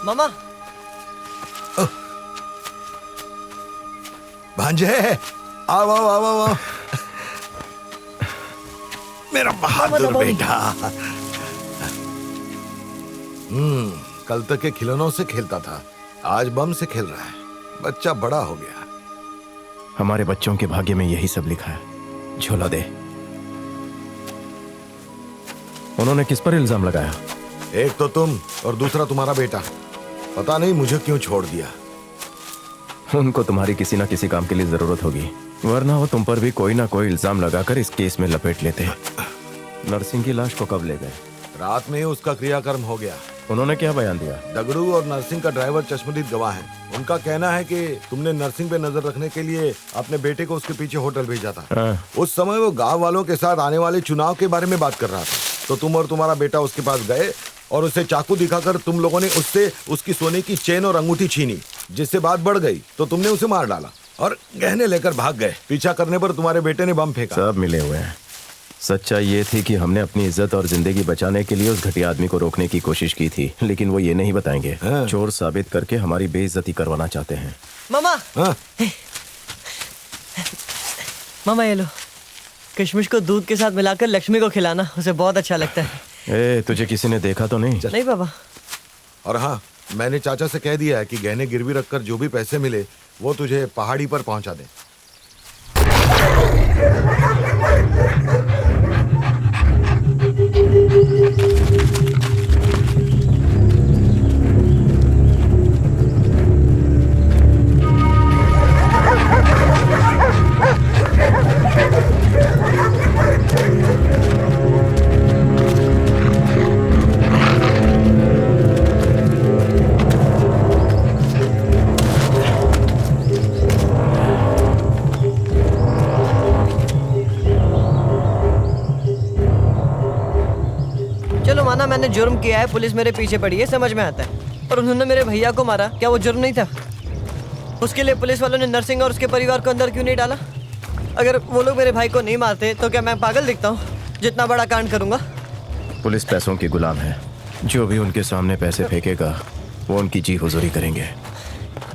मामा। भांजे, आओ आओ आओ आओ। मेरा बहादुर बेटा। कल तक के खिलौनों से खेलता था, आज बम से खेल रहा है। बच्चा बड़ा हो गया। हमारे बच्चों के भाग्य में यही सब लिखा है। झोला दे। उन्होंने किस पर इल्जाम लगाया? एक तो तुम और दूसरा तुम्हारा बेटा। पता नहीं मुझे क्यों छोड़ दिया। उनको तुम्हारी किसी ना किसी काम के लिए जरूरत होगी, वरना वो तुम पर भी कोई ना कोई इल्जाम लगाकर इस केस में लपेट लेते। नरसिंह की लाश को कब ले गए? रात में ही उसका क्रियाकर्म हो गया। उन्होंने क्या बयान दिया? दगड़ू और नरसिंह का ड्राइवर चश्मदीद गवाह है। उनका कहना है कि तुमने नरसिंह पे नजर रखने के लिए अपने बेटे को उसके पीछे होटल भेजा था। उस समय वो गांव वालों के साथ आने वाले चुनाव के बारे में बात कर रहा था, तो तुम और तुम्हारा बेटा उसके पास गए और उसे चाकू दिखाकर तुम लोगों ने उससे उसकी सोने की चेन और अंगूठी छीनी, जिससे बात बढ़ गई तो तुमने उसे मार डाला और गहने लेकर भाग गए। पीछा करने पर तुम्हारे बेटे ने बम फेंका। सब मिले हुए हैं। सच्चाई ये थी कि हमने अपनी इज्जत और जिंदगी बचाने के लिए उस घटिया आदमी को रोकने की कोशिश की थी, लेकिन वो ये नहीं बताएंगे। चोर साबित करके हमारी बेइज्जती करवाना चाहते हैं। मामा। मामा ये लो, किशमिश को दूध के साथ मिलाकर लक्ष्मी को खिलाना, उसे बहुत अच्छा लगता है। तुझे किसी ने देखा तो नहीं? नहीं बाबा। और हाँ, मैंने चाचा से कह दिया है कि गहने गिरवी रखकर जो भी पैसे मिले वो तुझे पहाड़ी पर पहुंचा दे। चलो माना मैंने जुर्म किया है, पुलिस मेरे पीछे पड़ी है, समझ में आता है, पर उन्होंने मेरे भैया को मारा, क्या वो जुर्म नहीं था? उसके लिए पुलिस वालों ने नरसिंह और उसके परिवार को अंदर क्यों नहीं डाला? अगर वो लोग मेरे भाई को नहीं मारते तो क्या मैं पागल दिखता हूँ जितना बड़ा कांड करूंगा? पुलिस पैसों की गुलाम है। जो भी उनके सामने पैसे फेंकेगा वो उनकी जी हुजूरी करेंगे।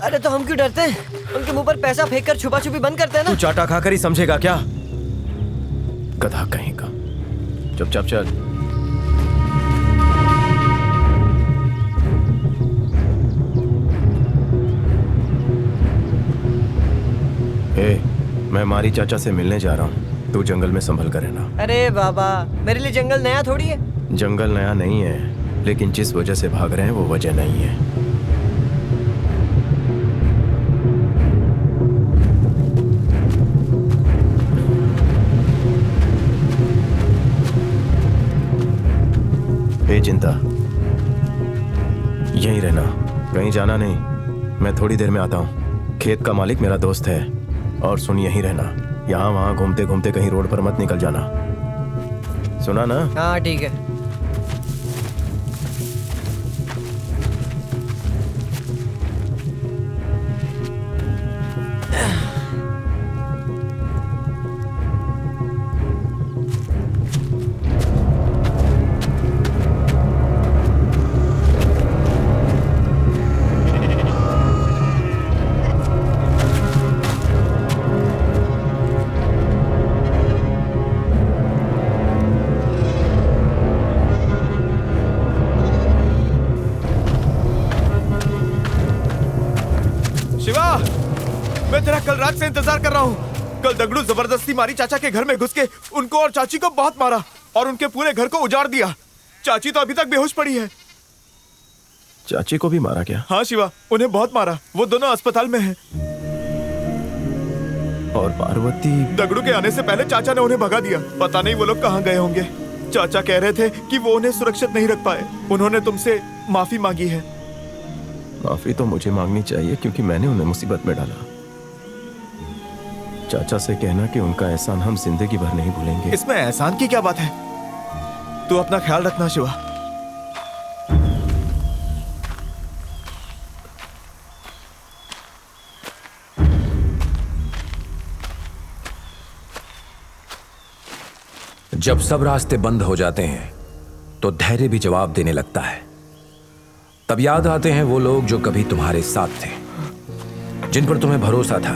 अरे तो हम क्यों डरते हैं? उनके मुंह पर पैसा फेंक कर छुपा छुपी बंद करते हैं ना। तू चाटा खाकर ही समझेगा क्या? गधा कहीं का। चुपचाप चल। मैं मारी चाचा से मिलने जा रहा हूँ, तू जंगल में संभल कर रहना। अरे बाबा, मेरे लिए जंगल नया थोड़ी है। जंगल नया नहीं है, लेकिन जिस वजह से भाग रहे हैं वो वजह नहीं है। चिंता, यहीं रहना, कहीं जाना नहीं। मैं थोड़ी देर में आता हूँ। खेत का मालिक मेरा दोस्त है। और सुन, यहीं रहना, यहाँ वहाँ घूमते घूमते कहीं रोड पर मत निकल जाना, सुना ना? हाँ ठीक है। मैं तेरा कल रात से इंतजार कर रहा हूँ। कल दगड़ू जबरदस्ती मारी चाचा के घर में घुस के उनको और चाची को बहुत मारा और उनके पूरे घर को उजाड़ दिया। चाची तो अभी तक बेहोश पड़ी है। चाची को भी मारा क्या? हाँ शिवा, उन्हें बहुत मारा। वो दोनों अस्पताल में हैं। और पार्वती? दगड़ू के आने से पहले चाचा ने उन्हें भगा दिया। पता नहीं वो लोग कहाँ गए होंगे। चाचा कह रहे थे कि वो उन्हें सुरक्षित नहीं रख पाए। उन्होंने तुमसे माफी मांगी है। माफी तो मुझे मांगनी चाहिए क्योंकि मैंने उन्हें मुसीबत में डाला। चाचा से कहना कि उनका एहसान हम जिंदगी भर नहीं भूलेंगे। इसमें एहसान की क्या बात है? तू अपना ख्याल रखना शिवा। जब सब रास्ते बंद हो जाते हैं तो धैर्य भी जवाब देने लगता है। तब याद आते हैं वो लोग जो कभी तुम्हारे साथ थे, जिन पर तुम्हें भरोसा था।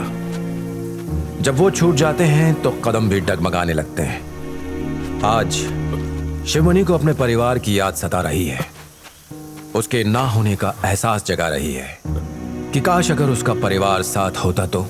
जब वो छूट जाते हैं तो कदम भी डगमगाने लगते हैं। आज शिवमणि को अपने परिवार की याद सता रही है। उसके ना होने का एहसास जगा रही है कि काश अगर उसका परिवार साथ होता तो।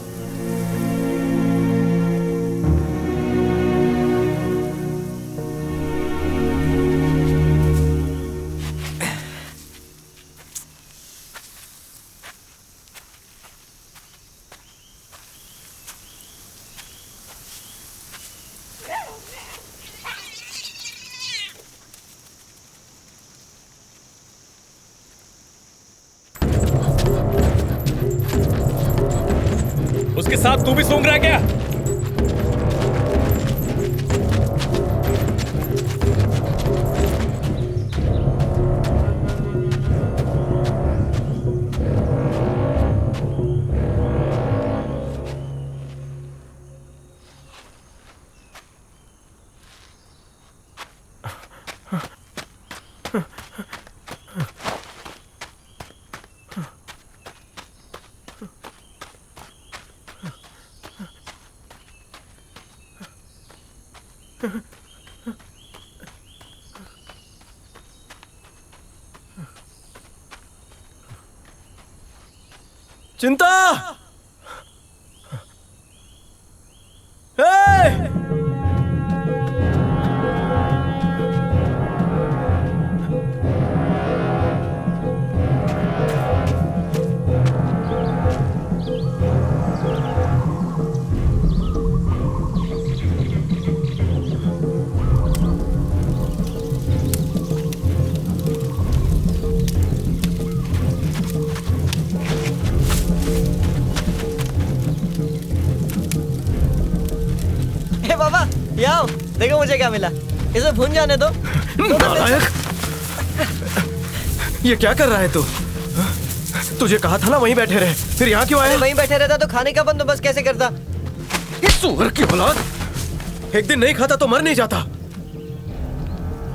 उसके साथ तू भी सूंघ रहा है क्या? चिंता! हे! हे बाबा, यहाँ आओ, देखो मुझे क्या मिला। इसे भून जाने दो। नालायक! ये क्या कर रहा है तू? तुझे कहा था ना वहीं बैठे रहे, फिर यहाँ क्यों आया? वहीं बैठे रहता तो खाने का बंदोबस्त कैसे करता? ये सूअर की औलाद! एक दिन नहीं खाता तो मर नहीं जाता।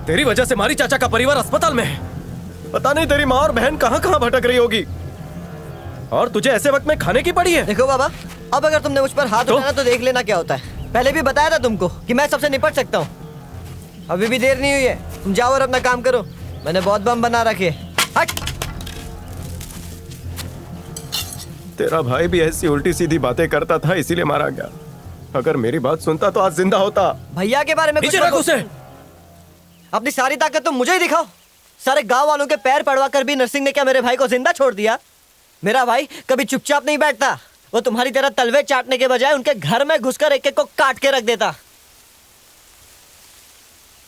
तेरी वजह से मारी चाचा का परिवार अस्पताल में है। पता नहीं तेरी माँ और बहन कहाँ कहाँ भटक रही होगी, और तुझे ऐसे वक्त में खाने की पड़ी है। देखो बाबा, अब अगर तुमने मुझ पर हाथ उठाया तो देख लेना क्या होता है। पहले भी बताया था तुमको कि मैं सबसे निपट सकता हूँ। अभी भी देर नहीं हुई है, तुम जाओ और अपना काम करो। मैंने बहुत बम बना रखे। हट! तेरा भाई भी ऐसी उल्टी सीधी बातें करता था, इसीलिए मारा गया। अगर मेरी बात सुनता तो आज जिंदा होता। भैया के बारे में कुछ नीचे रख मत उसे। अपनी सारी ताकत तो मुझे ही दिखाओ। सारे गांव वालों के पैर पड़वा कर भी नरसिंह ने क्या मेरे भाई को जिंदा छोड़ दिया? मेरा भाई कभी चुपचाप नहीं बैठता। वो तुम्हारी तरह तलवे चाटने के बजाय उनके घर में घुसकर एक एक को काट के रख देता।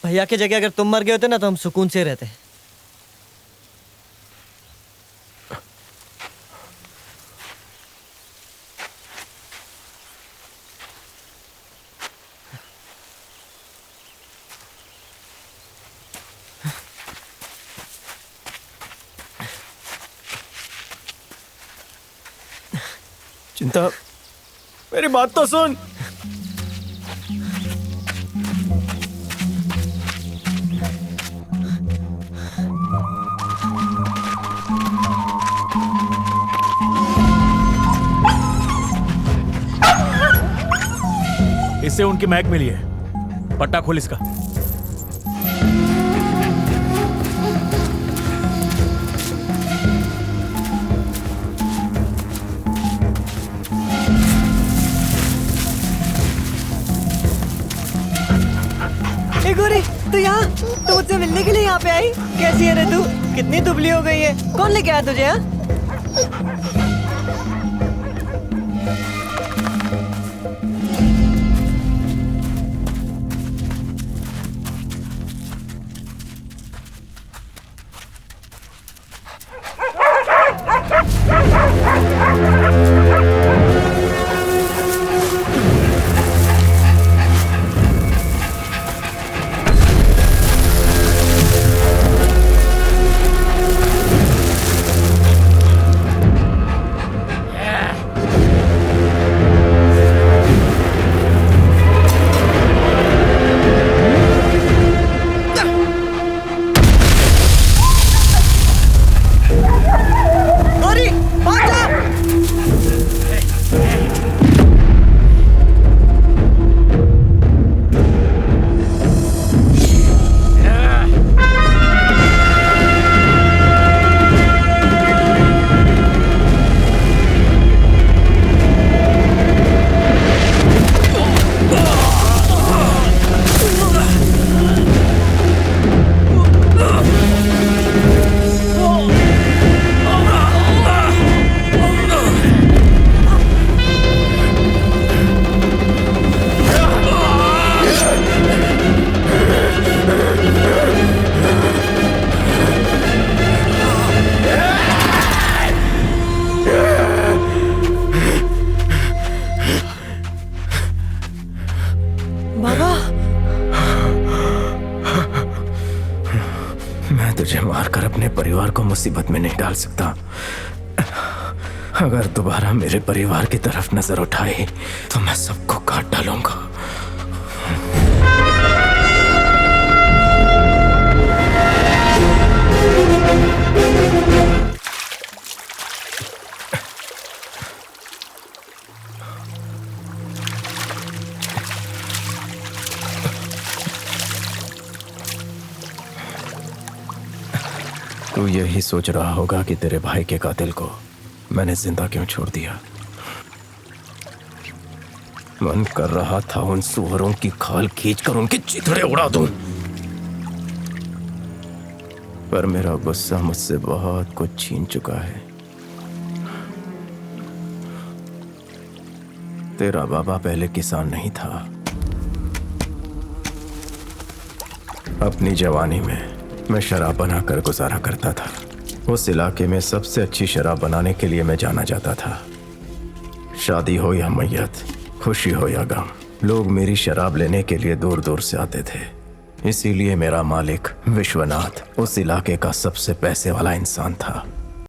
भैया की जगह अगर तुम मर गए होते ना तो हम सुकून से रहते। चिंता, मेरी बात तो सुन। इससे उनकी महक मिली है। पट्टा खोल इसका। ए गोरी, तू यहाँ? तू मुझसे मिलने के लिए यहाँ पे आई? कैसी है रे तू? कितनी दुबली हो गई है? कौन लेके आया तुझे? यहाँ परिवार को मुसीबत में नहीं डाल सकता। अगर दोबारा मेरे परिवार की तरफ नजर उठाई तो मैं सबको काट डालूंगा। तू यही सोच रहा होगा कि तेरे भाई के कातिल को मैंने जिंदा क्यों छोड़ दिया। मन कर रहा था उन सुअरों की खाल खींचकर उनके चिथड़े उड़ा दूं, पर मेरा गुस्सा मुझसे बहुत कुछ छीन चुका है। तेरा बाबा पहले किसान नहीं था। अपनी जवानी में मैं शराब बनाकर गुजारा करता था। उस इलाके में सबसे अच्छी शराब बनाने के लिए मैं जाना जाता था। शादी हो या मैयत, खुशी हो या गम, लोग मेरी शराब लेने के लिए दूर दूर से आते थे। इसीलिए मेरा मालिक विश्वनाथ उस इलाके का सबसे पैसे वाला इंसान था।